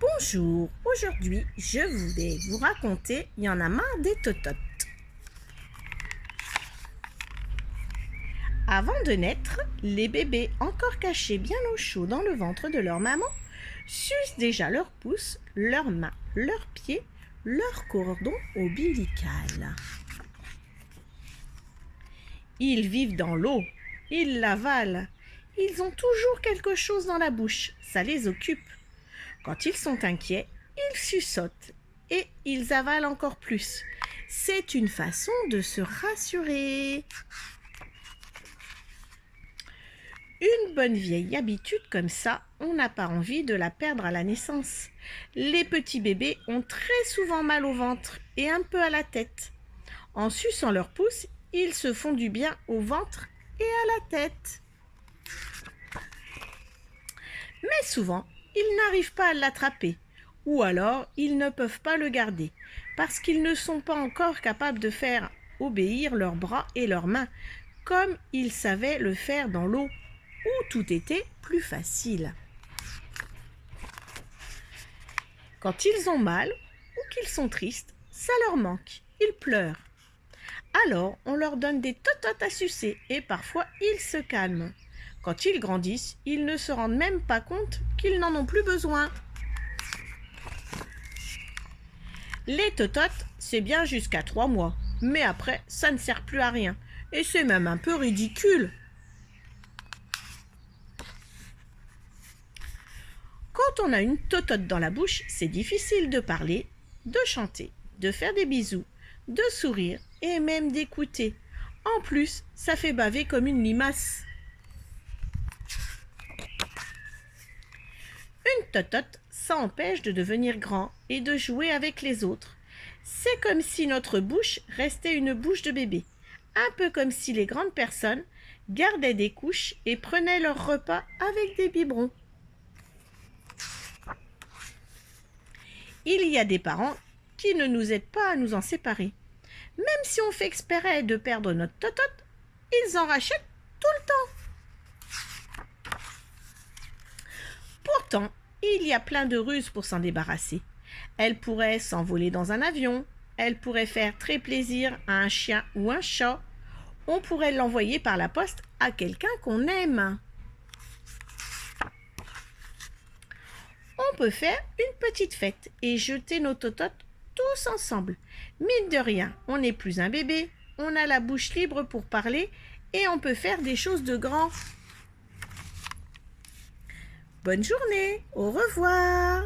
Bonjour, aujourd'hui je voulais vous raconter Il y en a marre des tototes. Avant de naître, les bébés encore cachés bien au chaud dans le ventre de leur maman sucent déjà leurs pouces, leurs mains, leurs pieds, leur cordon ombilical. Ils vivent dans l'eau, ils l'avalent, ils ont toujours quelque chose dans la bouche, ça les occupe. Quand ils sont inquiets, ils suçotent et ils avalent encore plus. C'est une façon de se rassurer. Une bonne vieille habitude comme ça, on n'a pas envie de la perdre à la naissance. Les petits bébés ont très souvent mal au ventre et un peu à la tête. En suçant leur pouce, ils se font du bien au ventre et à la tête. Mais souvent, ils n'arrivent pas à l'attraper, ou alors ils ne peuvent pas le garder, parce qu'ils ne sont pas encore capables de faire obéir leurs bras et leurs mains, comme ils savaient le faire dans l'eau, où tout était plus facile. Quand ils ont mal ou qu'ils sont tristes, ça leur manque, ils pleurent. Alors on leur donne des tototes à sucer et parfois ils se calment. Quand ils grandissent, ils ne se rendent même pas compte qu'ils n'en ont plus besoin. Les tototes, c'est bien jusqu'à 3 mois, mais après, ça ne sert plus à rien. Et c'est même un peu ridicule. Quand on a une totote dans la bouche, c'est difficile de parler, de chanter, de faire des bisous, de sourire et même d'écouter. En plus, ça fait baver comme une limace. Une totote, ça empêche de devenir grand et de jouer avec les autres. C'est comme si notre bouche restait une bouche de bébé, un peu comme si les grandes personnes gardaient des couches et prenaient leur repas avec des biberons. Il y a des parents qui ne nous aident pas à nous en séparer. Même si on fait exprès de perdre notre totote, ils en rachètent tout le temps. Pourtant, il y a plein de ruses pour s'en débarrasser. Elle pourrait s'envoler dans un avion, elle pourrait faire très plaisir à un chien ou un chat, on pourrait l'envoyer par la poste à quelqu'un qu'on aime. On peut faire une petite fête et jeter nos tototes tous ensemble. Mine de rien, on n'est plus un bébé, on a la bouche libre pour parler et on peut faire des choses de grand. Bonne journée, au revoir.